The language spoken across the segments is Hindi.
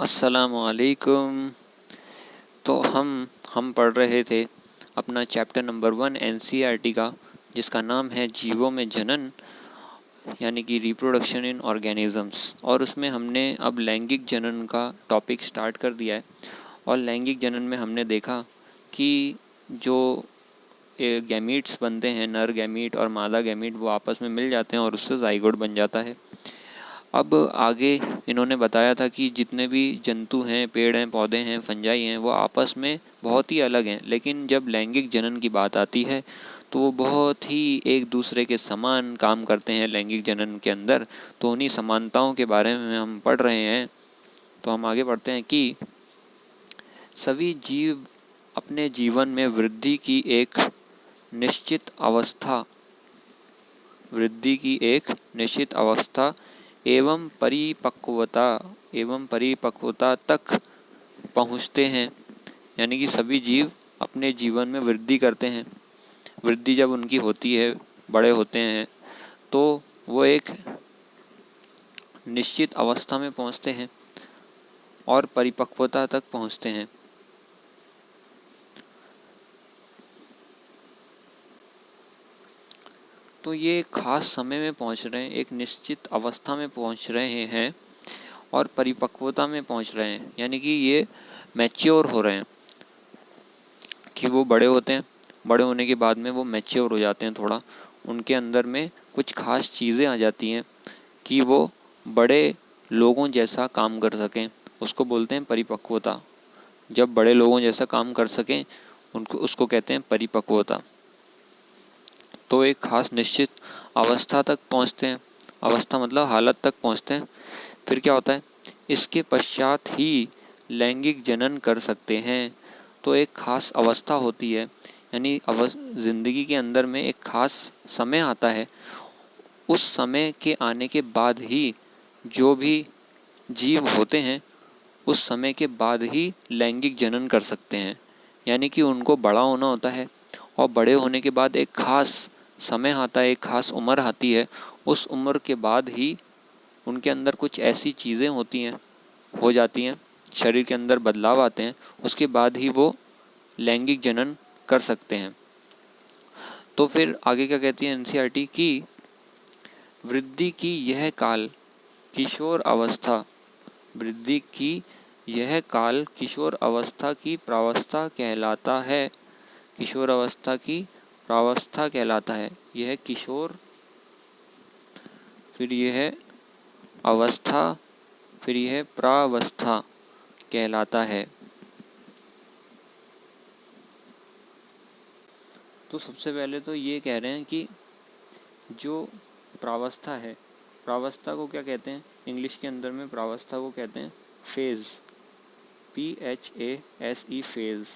अस्सलामुअलैकुम। तो हम पढ़ रहे थे अपना चैप्टर नंबर 1 एनसीईआरटी का, जिसका नाम है जीवों में जनन यानी कि रिप्रोडक्शन इन ऑर्गेनिजम्स। और उसमें हमने अब लैंगिक जनन का टॉपिक स्टार्ट कर दिया है। और लैंगिक जनन में हमने देखा कि जो गैमीट्स बनते हैं, नर गैमीट और मादा गैमीट, वो आपस में मिल जाते हैं और उससे जाइगोट बन जाता है। अब आगे इन्होंने बताया था कि जितने भी जंतु हैं, पेड़ हैं, पौधे हैं, फंजाई हैं, वो आपस में बहुत ही अलग हैं, लेकिन जब लैंगिक जनन की बात आती है तो वो बहुत ही एक दूसरे के समान काम करते हैं लैंगिक जनन के अंदर। तो उन्हीं समानताओं के बारे में हम पढ़ रहे हैं। तो हम आगे पढ़ते हैं कि सभी जीव अपने जीवन में वृद्धि की एक निश्चित अवस्था एवं परिपक्वता तक पहुँचते हैं। यानी कि सभी जीव अपने जीवन में वृद्धि करते हैं। वृद्धि जब उनकी होती है, बड़े होते हैं, तो वो एक निश्चित अवस्था में पहुँचते हैं और परिपक्वता तक पहुँचते हैं। तो ये एक ख़ास समय में पहुँच रहे हैं, एक निश्चित अवस्था में पहुँच रहे हैं और परिपक्वता में पहुँच रहे हैं। यानी कि ये मैच्योर हो रहे हैं, कि वो बड़े होते हैं, बड़े होने के बाद में वो मैच्योर हो जाते हैं। थोड़ा उनके अंदर में कुछ खास चीज़ें आ जाती हैं कि वो बड़े लोगों जैसा काम कर सकें। उसको बोलते हैं परिपक्वता। जब बड़े लोगों जैसा काम कर सकें उसको कहते हैं परिपक्वता। तो एक खास निश्चित अवस्था तक पहुंचते हैं। अवस्था मतलब हालत तक पहुंचते हैं। फिर क्या होता है, इसके पश्चात ही लैंगिक जनन कर सकते हैं। तो एक खास अवस्था होती है, यानी ज़िंदगी के अंदर में एक खास समय आता है। उस समय के आने के बाद ही जो भी जीव होते हैं, उस समय के बाद ही लैंगिक जनन कर सकते हैं। यानी कि उनको बड़ा होना होता है और बड़े होने के बाद एक खास समय आता है, एक खास उम्र आती है। उस उम्र के बाद ही उनके अंदर कुछ ऐसी चीज़ें हो जाती हैं, शरीर के अंदर बदलाव आते हैं, उसके बाद ही वो लैंगिक जनन कर सकते हैं। तो फिर आगे क्या कहती है एनसीईआरटी की वृद्धि की यह काल किशोर अवस्था किशोर अवस्था की प्रावस्था कहलाता है। किशोर अवस्था की प्रावस्था कहलाता है। यह किशोर, फिर यह है अवस्था, फिर यह प्रावस्था कहलाता है। तो सबसे पहले तो ये कह रहे हैं कि जो प्रावस्था है, प्रावस्था को क्या कहते हैं इंग्लिश के अंदर में? प्रावस्था को कहते हैं फेज़, PHASE, फेज़।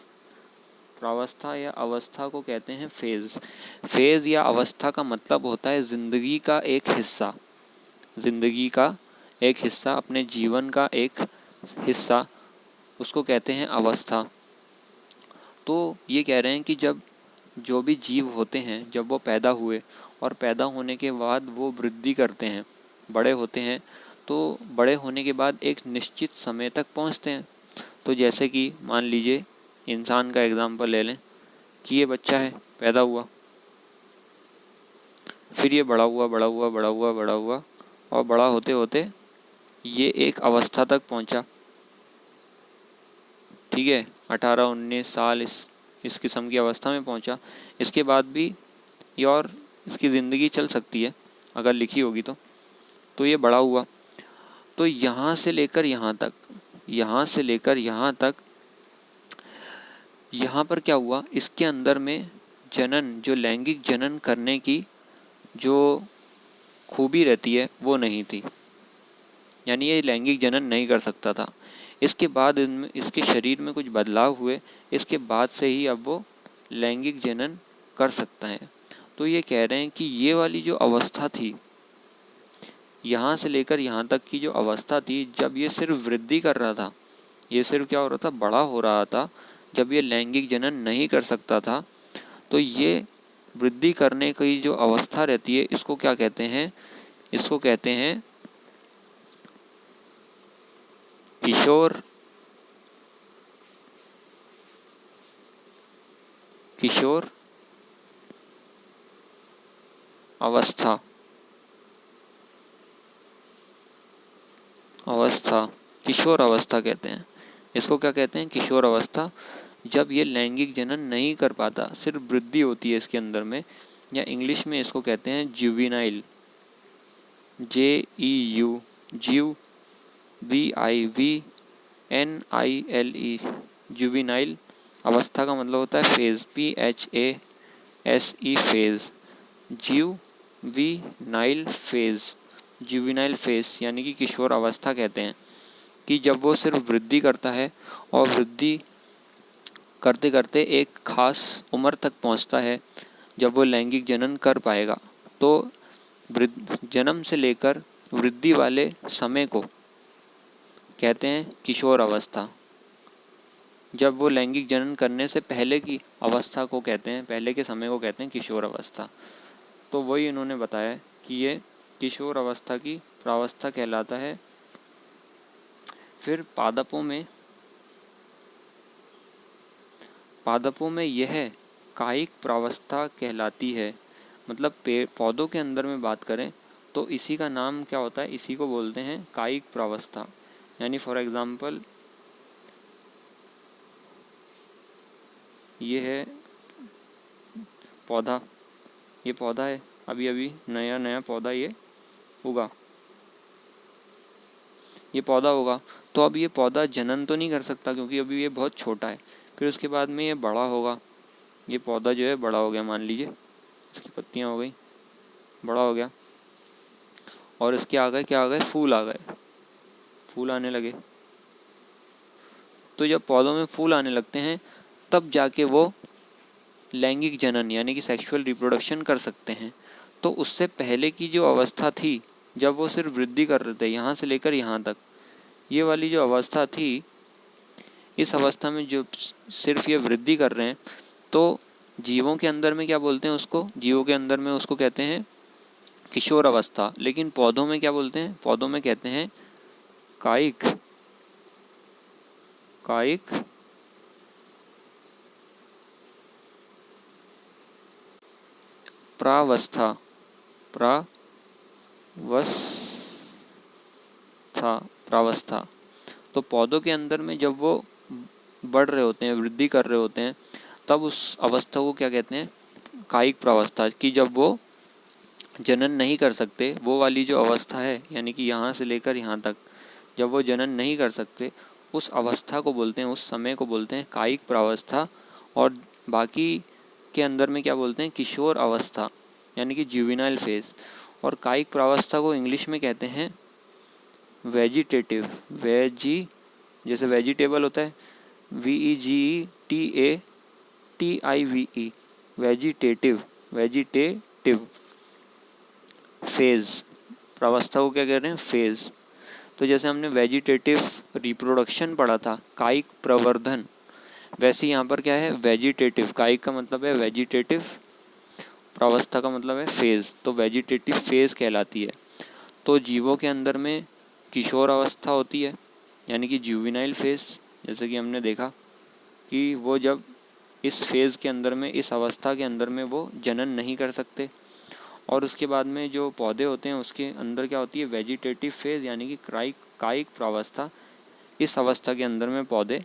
प्रावस्था या अवस्था को कहते हैं फेज़। फेज़ या अवस्था का मतलब होता है ज़िंदगी का एक हिस्सा। ज़िंदगी का एक हिस्सा, अपने जीवन का एक हिस्सा, उसको कहते हैं अवस्था। तो ये कह रहे हैं कि जब जो भी जीव होते हैं, जब वो पैदा हुए और पैदा होने के बाद वो वृद्धि करते हैं, बड़े होते हैं, तो बड़े होने के बाद एक निश्चित समय तक पहुंचते हैं। तो जैसे कि मान लीजिए इंसान का एग्जांपल ले लें कि ये बच्चा है, पैदा हुआ, फिर ये बड़ा हुआ और बड़ा होते होते ये एक अवस्था तक पहुंचा। ठीक है, 18-19 साल इस किस्म की अवस्था में पहुंचा। इसके बाद भी ये और इसकी ज़िंदगी चल सकती है अगर लिखी होगी तो ये बड़ा हुआ। तो यहाँ से लेकर यहाँ तक, यहाँ पर क्या हुआ, इसके अंदर में जनन, जो लैंगिक जनन करने की जो खूबी रहती है वो नहीं थी। यानी ये लैंगिक जनन नहीं कर सकता था। इसके बाद इसके शरीर में कुछ बदलाव हुए, इसके बाद से ही अब वो लैंगिक जनन कर सकता है। तो ये कह रहे हैं कि ये वाली जो अवस्था थी, यहाँ से लेकर यहाँ तक की जो अवस्था थी, जब ये सिर्फ वृद्धि कर रहा था, ये सिर्फ क्या हो रहा था, बड़ा हो रहा था, जब ये लैंगिक जनन नहीं कर सकता था, तो ये वृद्धि करने की जो अवस्था रहती है, इसको क्या कहते हैं? इसको कहते हैं किशोर किशोर अवस्था अवस्था किशोर अवस्था कहते हैं। इसको क्या कहते हैं? किशोर अवस्था। जब ये लैंगिक जनन नहीं कर पाता, सिर्फ वृद्धि होती है इसके अंदर में, या इंग्लिश में इसको कहते हैं जुवेनाइल, JEU, जीव, VIVNILE, जुवेनाइल अवस्था का मतलब होता है phase, PHASE phase, juvenile phase, juvenile phase यानी कि किशोर अवस्था कहते हैं। कि जब वो सिर्फ वृद्धि करता है और वृद्धि करते करते एक खास उम्र तक पहुंचता है जब वो लैंगिक जनन कर पाएगा, तो जन्म से लेकर वृद्धि वाले समय को कहते हैं किशोर अवस्था। जब वो लैंगिक जनन करने से पहले की अवस्था को कहते हैं, पहले के समय को कहते हैं किशोर अवस्था। तो वही इन्होंने बताया कि ये किशोर अवस्था की प्रावस्था कहलाता है। फिर पादपों में यह कायिक प्रावस्था कहलाती है। मतलब पौधों के अंदर में बात करें तो इसी का नाम क्या होता है? इसी को बोलते हैं कायिक प्रावस्था। यानी फॉर एग्जांपल ये है पौधा, ये पौधा है, अभी अभी नया नया पौधा ये उगा, ये पौधा होगा। तो अब ये पौधा जनन तो नहीं कर सकता क्योंकि अभी ये बहुत छोटा है। फिर उसके बाद में ये बड़ा होगा, ये पौधा जो है बड़ा हो गया, मान लीजिए इसकी पत्तियाँ हो गई, बड़ा हो गया, और इसके आ गए क्या आ गए? फूल आ गए, फूल आने लगे। तो जब पौधों में फूल आने लगते हैं तब जाके वो लैंगिक जनन यानी कि सेक्सुअल रिप्रोडक्शन कर सकते हैं। तो उससे पहले की जो अवस्था थी, जब वो सिर्फ वृद्धि कर रहे थे यहाँ से लेकर यहाँ तक, ये वाली जो अवस्था थी, इस अवस्था में जो सिर्फ ये वृद्धि कर रहे हैं, तो जीवों के अंदर में क्या बोलते हैं उसको? जीवों के अंदर में उसको कहते हैं किशोर अवस्था। लेकिन पौधों में क्या बोलते हैं? पौधों में कहते हैं कायिक प्रावस्था प्रावस्था। तो पौधों के अंदर में जब वो बढ़ रहे होते हैं, वृद्धि कर रहे होते हैं, तब उस अवस्था को क्या कहते हैं? कायिक प्रावस्था। कि जब वो जनन नहीं कर सकते, वो वाली जो अवस्था है यानी कि यहाँ से लेकर यहाँ तक जब वो जनन नहीं कर सकते, उस अवस्था को बोलते हैं, उस समय को बोलते हैं कायिक प्रावस्था। और बाकी के अंदर में क्या बोलते हैं? किशोर अवस्था यानी कि जुवेनाइल फेज। और कायिक प्रावस्था को इंग्लिश में कहते हैं वेजिटेटिव, जैसे वेजिटेबल होता है, VEGETATIVE, वेजिटेटिव फेज। प्रावस्था को क्या कह रहे हैं? फेज। तो जैसे हमने वेजिटेटिव रिप्रोडक्शन पढ़ा था, कायिक प्रवर्धन, वैसे यहाँ पर क्या है? वेजिटेटिव। कायिक का मतलब है वेजिटेटिव, प्रावस्था का मतलब है फेज, तो वेजिटेटिव फेज कहलाती है। तो जीवों के अंदर में किशोर अवस्था होती है यानी कि जुवेनाइल फेज, जैसे कि हमने देखा कि वो जब इस फेज़ के अंदर में, इस अवस्था के अंदर में वो जनन नहीं कर सकते। और उसके बाद में जो पौधे होते हैं उसके अंदर क्या होती है? वेजिटेटिव फेज यानी कि कायिक प्रावस्था। इस अवस्था के अंदर में पौधे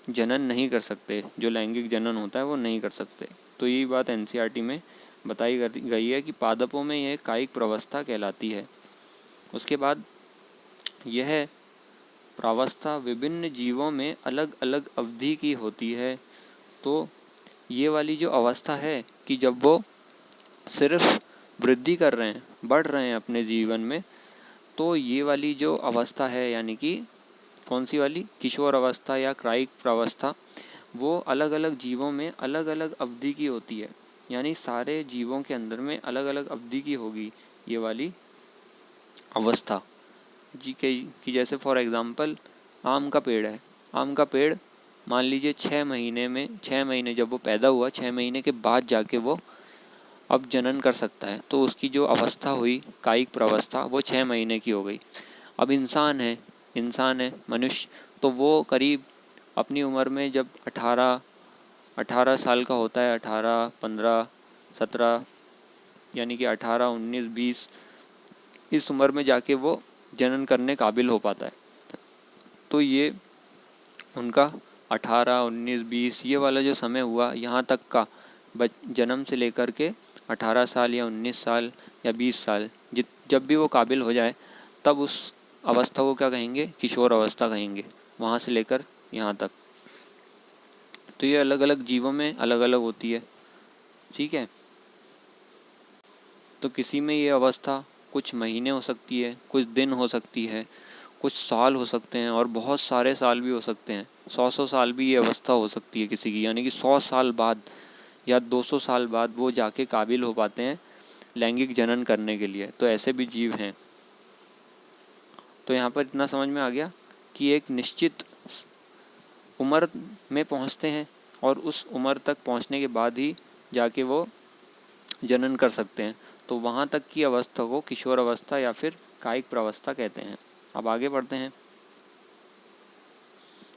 जनन नहीं कर सकते, जो लैंगिक जनन होता है वो नहीं कर सकते। तो यही बात NCERT में बताई गई है कि पादपों में यह कायिक प्रावस्था कहलाती है। उसके बाद यह प्रावस्था विभिन्न जीवों में अलग अलग अवधि की होती है। तो ये वाली जो अवस्था है कि जब वो सिर्फ वृद्धि कर रहे हैं, बढ़ रहे हैं अपने जीवन में, तो ये वाली जो अवस्था है यानी कि कौन सी वाली? किशोर अवस्था या कायिक प्रावस्था, वो अलग अलग जीवों में अलग अलग अवधि की होती है। यानी सारे जीवों के अंदर में अलग अलग अवधि की होगी ये वाली अवस्था जी कि जैसे फॉर एग्ज़ाम्पल आम का पेड़ है। आम का पेड़ मान लीजिए 6 महीने जब वो पैदा हुआ, 6 महीने के बाद जाके वो अब जनन कर सकता है। तो उसकी जो अवस्था हुई कायिक प्रावस्था, वो 6 महीने की हो गई। अब इंसान है, इंसान है, मनुष्य, तो वो करीब अपनी उम्र में जब 18 साल का होता है, 18, 15, 17, यानी कि 18, 19, 20, इस उम्र में जाके वो जनन करने काबिल हो पाता है। तो ये उनका 18, 19, 20 ये वाला जो समय हुआ, यहाँ तक का जन्म से लेकर के 18 साल या 19 साल या 20 साल, जब भी वो काबिल हो जाए, तब उस अवस्था को क्या कहेंगे? किशोर अवस्था कहेंगे, वहाँ से लेकर यहाँ तक। तो ये अलग अलग जीवों में अलग अलग होती है, ठीक है। तो किसी में ये अवस्था कुछ महीने हो सकती है, कुछ दिन हो सकती है, कुछ साल हो सकते हैं, और बहुत सारे साल भी हो सकते हैं। 100 साल भी ये अवस्था हो सकती है किसी की, यानी कि 100 साल बाद या 200 साल बाद वो जाके काबिल हो पाते हैं लैंगिक जनन करने के लिए। तो ऐसे भी जीव हैं। तो यहाँ पर इतना समझ में आ गया कि एक निश्चित उम्र में पहुँचते हैं, और उस उम्र तक पहुँचने के बाद ही जाके वो जनन कर सकते हैं। तो वहाँ तक की अवस्था को किशोर अवस्था या फिर कायिक प्रावस्था कहते हैं। अब आगे बढ़ते हैं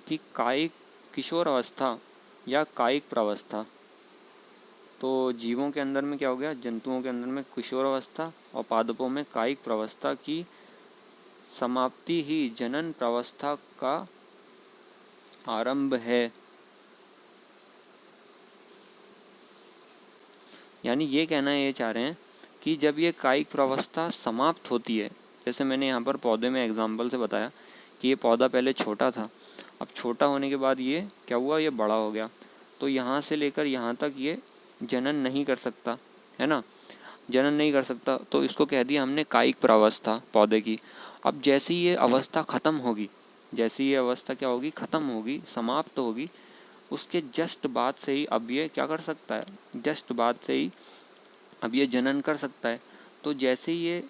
कि कायिक किशोर अवस्था या कायिक प्रावस्था। तो जीवों के अंदर में क्या हो गया? जंतुओं के अंदर में किशोर अवस्था, और पादपों में कायिक प्रावस्था की समाप्ति ही जनन प्रावस्था का आरंभ है। यानी ये कहना ये चाह रहे हैं कि जब ये कायिक प्रावस्था समाप्त होती है, जैसे मैंने यहाँ पर पौधे में एग्जाम्पल से बताया कि ये पौधा पहले छोटा था, अब छोटा होने के बाद ये क्या हुआ? ये बड़ा हो गया। तो यहाँ से लेकर यहाँ तक ये जनन नहीं कर सकता, है ना, जनन नहीं कर सकता। तो इसको कह दिया हमने कायिक प्रावस्था पौधे की। अब जैसी ये अवस्था ख़त्म होगी, जैसी ये अवस्था क्या होगी? ख़त्म होगी, समाप्त होगी, उसके जस्ट बाद से ही अब ये क्या कर सकता है? जस्ट बाद से ही अब ये जनन कर सकता है। तो जैसे ये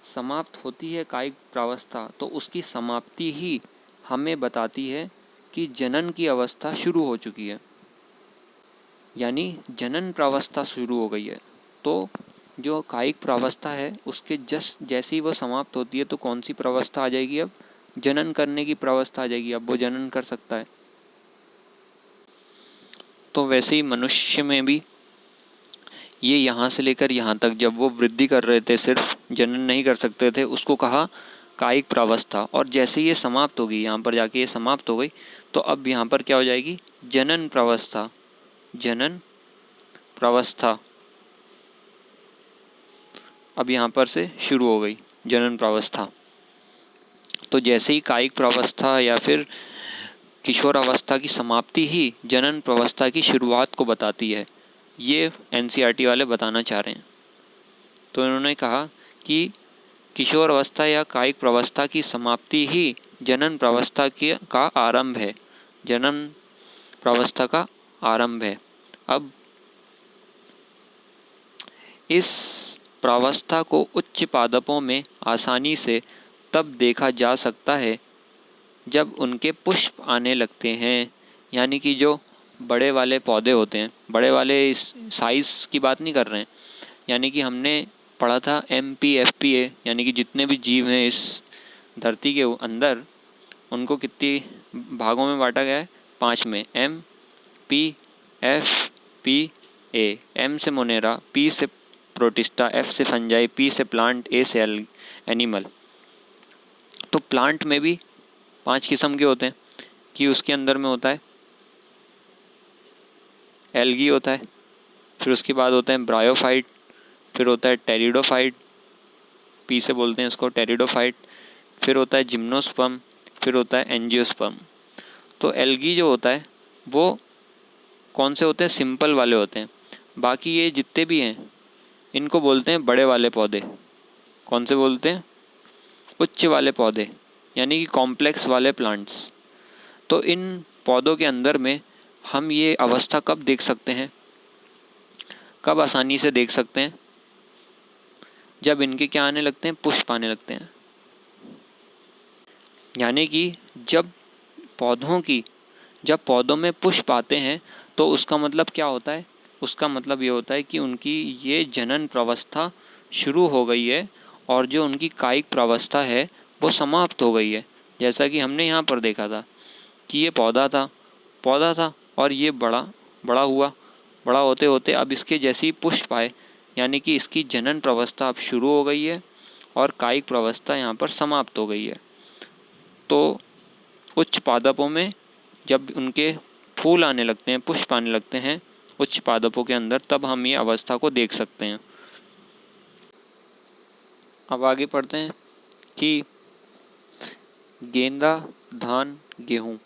समाप्त होती है कायिक प्रावस्था, तो उसकी समाप्ति ही हमें बताती है कि जनन की अवस्था शुरू हो चुकी है, यानी जनन प्रावस्था शुरू हो गई है। तो जो कायिक प्रावस्था है उसके जैसे ही वो समाप्त होती है, तो कौन सी प्रावस्था आ जाएगी? अब जनन करने की प्रावस्था आ जाएगी, अब वो जनन कर सकता है। तो वैसे ही मनुष्य में भी ये यहाँ से लेकर यहाँ तक जब वो वृद्धि कर रहे थे, सिर्फ जनन नहीं कर सकते थे, उसको कहा कायिक प्रावस्था। और जैसे ये समाप्त होगी, यहाँ पर जाके ये समाप्त हो गई, तो अब यहाँ पर क्या हो जाएगी? जनन प्रावस्था। जनन प्रावस्था अब यहाँ पर से शुरू हो गई, जनन प्रावस्था। तो जैसे ही कायिक प्रावस्था या फिर किशोर अवस्था की समाप्ति ही जनन प्रावस्था की शुरुआत को बताती है, ये एनसीईआरटी वाले बताना चाह रहे हैं। तो इन्होंने कहा कि किशोर अवस्था या कायिक प्रावस्था की समाप्ति ही जनन प्रावस्था का आरंभ है, जनन प्रावस्था का आरंभ है। अब इस प्रावस्था को उच्च पादपों में आसानी से तब देखा जा सकता है जब उनके पुष्प आने लगते हैं, यानी कि जो बड़े वाले पौधे होते हैं, बड़े वाले इस साइज़ की बात नहीं कर रहे हैं, यानी कि हमने पढ़ा था MPFPA, यानी कि जितने भी जीव हैं इस धरती के अंदर, उनको कितनी भागों में बांटा गया है? 5 में। MPFPA। M से मोनेरा, P से प्रोटिस्टा, F से फंजाई, P से प्लांट, A से एनिमल। तो प्लांट में भी 5 किस्म के होते हैं कि उसके अंदर में होता है एल्गी होता है, फिर उसके बाद होता है ब्रायोफाइट, फिर होता है टेरिडोफाइट, P से बोलते हैं इसको टेरिडोफाइट, फिर होता है जिम्नोस्पर्म, फिर होता है एंजियोस्पर्म। तो एल्गी जो होता है वो कौन से होते हैं? सिंपल वाले होते हैं। बाकी ये जितने भी हैं इनको बोलते हैं बड़े वाले पौधे। कौन से बोलते हैं? उच्च वाले पौधे, यानी कि कॉम्प्लेक्स वाले प्लांट्स। तो इन पौधों के अंदर में हम ये अवस्था कब देख सकते हैं, कब आसानी से देख सकते हैं? जब इनके क्या आने लगते हैं? पुष्प आने लगते हैं। यानी कि जब पौधों में पुष्प आते हैं, तो उसका मतलब क्या होता है? उसका मतलब ये होता है कि उनकी ये जनन प्रावस्था शुरू हो गई है, और जो उनकी कायिक प्रावस्था है वो समाप्त हो गई है। जैसा कि हमने यहाँ पर देखा था कि ये पौधा था और ये बड़ा हुआ, बड़ा होते होते अब इसके जैसे ही पुष्प आए, यानी कि इसकी जनन प्रवस्था अब शुरू हो गई है और कायिक प्रवस्था यहाँ पर समाप्त हो गई है। तो उच्च पादपों में जब उनके फूल आने लगते हैं, पुष्प आने लगते हैं उच्च पादपों के अंदर, तब हम ये अवस्था को देख सकते हैं। अब आगे पढ़ते हैं कि गेंदा, धान, गेहूँ,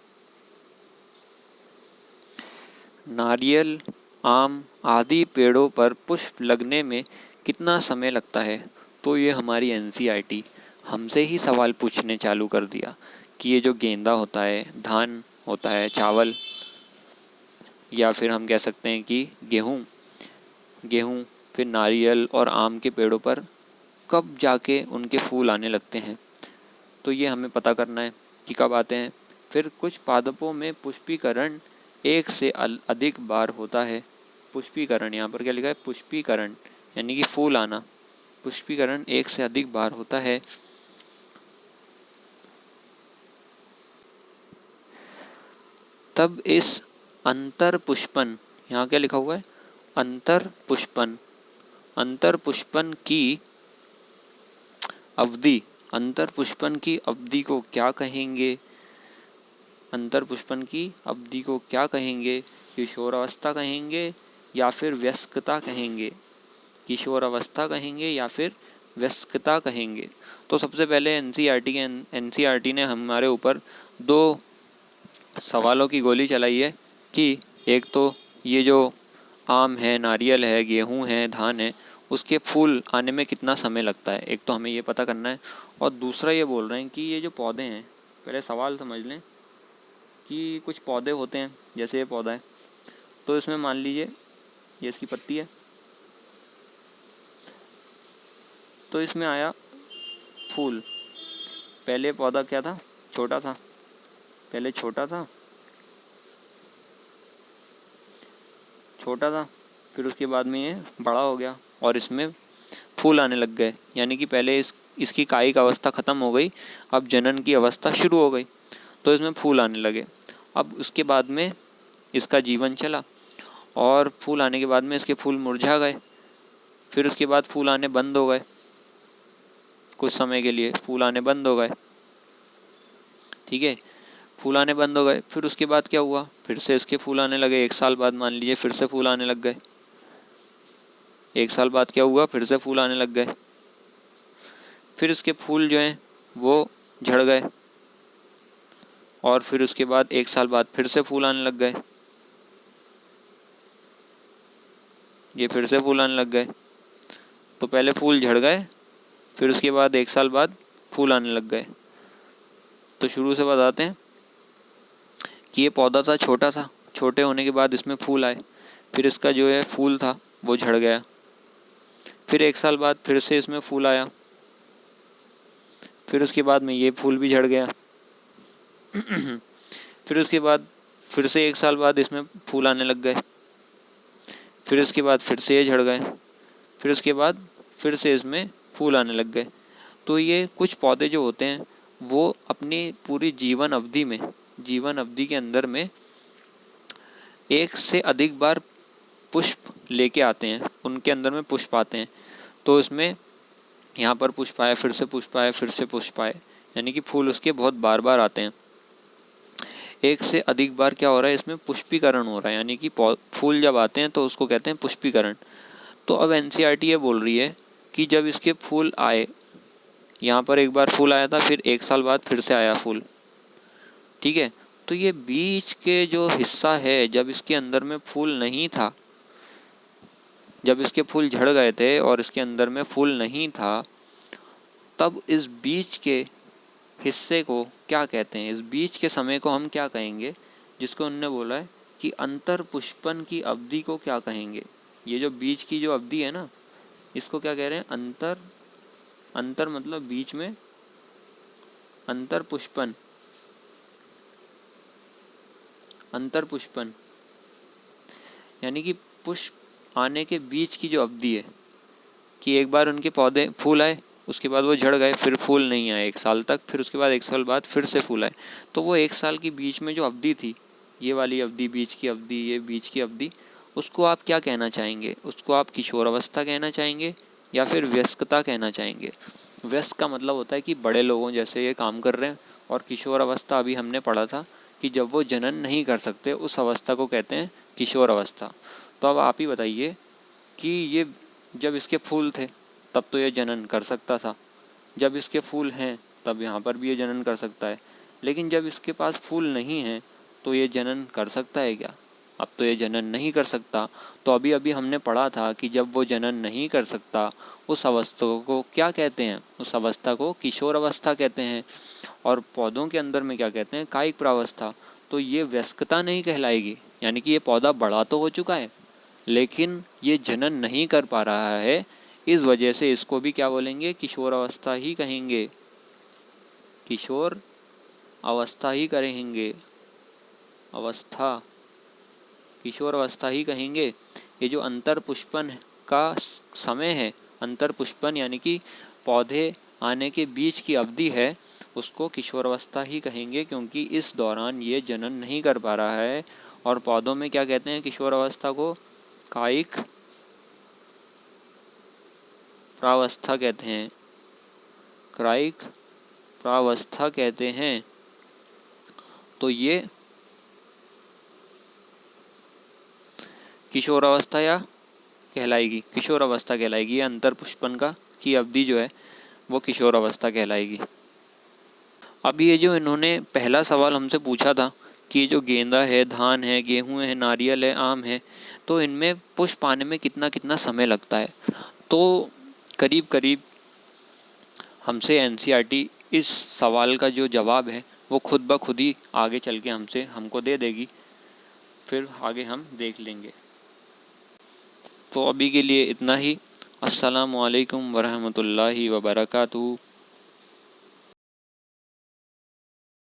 नारियल, आम आदि पेड़ों पर पुष्प लगने में कितना समय लगता है। तो ये हमारी एनसीईआरटी हमसे ही सवाल पूछने चालू कर दिया कि ये जो गेंदा होता है, धान होता है, चावल, या फिर हम कह सकते हैं कि गेहूँ, फिर नारियल और आम के पेड़ों पर कब जाके उनके फूल आने लगते हैं। तो ये हमें पता करना है कि कब आते हैं। फिर कुछ पादपों में पुष्पीकरण एक से अधिक बार होता है। पुष्पीकरण, यहाँ पर क्या लिखा है, पुष्पीकरण यानी कि फूल आना, पुष्पीकरण एक से अधिक बार होता है। तब इस अंतर पुष्पन, यहाँ क्या लिखा हुआ है, अंतर पुष्पन, अंतर पुष्पन की अवधि, अंतर पुष्पन की अवधि को क्या कहेंगे, अंतर पुष्पन की अवधि को क्या कहेंगे, किशोरावस्था कहेंगे या फिर वयस्कता कहेंगे, किशोरावस्था कहेंगे या फिर वयस्कता कहेंगे। तो सबसे पहले एनसीईआरटी ने हमारे ऊपर दो सवालों की गोली चलाई है कि एक तो ये जो आम है, नारियल है, गेहूँ है, धान है, उसके फूल आने में कितना समय लगता है, एक तो हमें ये पता करना है। और दूसरा ये बोल रहे हैं कि ये जो पौधे हैं, पहले सवाल समझ लें कि कुछ पौधे होते हैं, जैसे ये पौधा है, तो इसमें मान लीजिए ये इसकी पत्ती है, तो इसमें आया फूल। पहले पौधा क्या था, छोटा था, पहले छोटा था, फिर उसके बाद में ये बड़ा हो गया और इसमें फूल आने लग गए। यानी कि पहले इसकी कायिक अवस्था ख़त्म हो गई, अब जनन की अवस्था शुरू हो गई, तो इसमें फूल आने लगे। अब उसके बाद में इसका जीवन चला और फूल आने के बाद में इसके फूल मुरझा गए, फिर उसके बाद फूल आने बंद हो गए, कुछ समय के लिए फूल आने बंद हो गए, ठीक है, फूल आने बंद हो गए। फिर उसके बाद क्या हुआ, फिर से इसके फूल आने लगे, 1 साल बाद मान लीजिए फिर से फूल आने लग गए, 1 साल बाद क्या हुआ, फिर से फूल आने लग गए, फिर इसके फूल जो हैं वो झड़ गए और फिर उसके बाद 1 साल बाद फिर से फूल आने लग गए, ये फिर से फूल आने लग गए। तो पहले फूल झड़ गए, फिर उसके बाद 1 साल बाद फूल आने लग गए। तो शुरू से बताते हैं कि ये पौधा था, छोटा सा, छोटे होने के बाद इसमें फूल आए, फिर इसका जो है फूल था वो झड़ गया, फिर 1 साल बाद फिर से इसमें फूल आया, फिर उसके बाद में ये फूल भी झड़ गया फिर उसके बाद फिर से 1 साल बाद इसमें फूल आने लग गए, फिर उसके बाद फिर से ये झड़ गए, फिर उसके बाद फिर से इसमें फूल आने लग गए। तो ये कुछ पौधे जो होते हैं वो अपनी पूरी जीवन अवधि के अंदर में एक से अधिक बार पुष्प लेके आते हैं, उनके अंदर में पुष्प आते हैं। तो इसमें यहाँ पर पुष्प आए, फिर से पुष्प आए, फिर से पुष्प आए, यानी कि फूल उसके बहुत बार बार आते हैं। एक से अधिक बार क्या हो रहा है, इसमें पुष्पीकरण हो रहा है, यानी कि फूल जब आते हैं तो उसको कहते हैं पुष्पीकरण। तो अब एनसीईआरटी ये बोल रही है कि जब इसके फूल आए, यहाँ पर एक बार फूल आया था, फिर 1 साल बाद फिर से आया फूल, ठीक है, तो ये बीच के जो हिस्सा है, जब इसके अंदर में फूल नहीं था, जब इसके फूल झड़ गए थे और इसके अंदर में फूल नहीं था, तब इस बीच के हिस्से को क्या कहते हैं, इस बीच के समय को हम क्या कहेंगे, जिसको उन्होंने बोला है कि अंतर पुष्पन की अवधि को क्या कहेंगे। ये जो बीच की जो अवधि है ना, इसको क्या कह रहे हैं, अंतर मतलब बीच में, अंतर पुष्पन यानी कि पुष्प आने के बीच की जो अवधि है, कि एक बार उनके पौधे फूल आए, उसके बाद वो झड़ गए, फिर फूल नहीं आए 1 साल तक, फिर उसके बाद 1 साल बाद फिर से फूल आए। तो वो 1 साल के बीच में जो अवधि थी, ये वाली अवधि, बीच की अवधि, ये बीच की अवधि, उसको आप क्या कहना चाहेंगे? उसको आप किशोरावस्था कहना चाहेंगे या फिर वयस्कता कहना चाहेंगे? वयस्क का मतलब होता है कि बड़े लोगों जैसे ये काम कर रहे हैं, और किशोर अवस्था अभी हमने पढ़ा था कि जब वो जनन नहीं कर सकते, उस अवस्था को कहते हैं किशोर अवस्था। तो अब आप ही बताइए कि ये जब इसके फूल थे तब तो ये जनन कर सकता था, जब इसके फूल हैं तब यहाँ पर भी ये जनन कर सकता है, लेकिन जब इसके पास फूल नहीं हैं तो ये जनन कर सकता है क्या? अब तो ये जनन नहीं कर सकता। तो अभी अभी हमने पढ़ा था कि जब वो जनन नहीं कर सकता, उस अवस्था को क्या कहते हैं? उस अवस्था को किशोर अवस्था कहते हैं। और पौधों के अंदर में क्या कहते हैं? कायिक प्रावस्था। तो ये वयस्कता नहीं कहलाएगी, यानी कि ये पौधा बड़ा तो हो चुका है लेकिन ये जनन नहीं कर पा रहा है, इस वजह से इसको भी क्या बोलेंगे? किशोर अवस्था ही कहेंगे, किशोर अवस्था ही करेंगे, अवस्था, किशोर अवस्था ही कहेंगे। ये जो अंतर पुष्पन का समय है, अंतर पुष्पन यानी कि पौधे आने के बीच की अवधि है, उसको किशोर अवस्था ही कहेंगे, क्योंकि इस दौरान ये जनन नहीं कर पा रहा है। और पौधों में क्या कहते हैं किशोर अवस्था को? कायिक प्रावस्था कहते हैं, कायिक प्रावस्था कहते हैं। तो ये किशोर अवस्था या कहलाएगी, किशोर अवस्था कहलाएगी। ये अंतर पुष्पन का की अवधि जो है वो किशोर अवस्था कहलाएगी। अभी ये जो इन्होंने पहला सवाल हमसे पूछा था कि ये जो गेंदा है, धान है, गेहूँ है, नारियल है, आम है, तो इनमें पुष्प आने में कितना कितना समय लगता है? तो करीब करीब हमसे एनसीईआरटी इस सवाल का जो जवाब है वो खुद ब खुद ही आगे चल के हमको दे देगी, फिर आगे हम देख लेंगे। तो अभी के लिए इतना ही। अस्सलामु अलैकुम वरहमतुल्लाहि वबरकातुहू।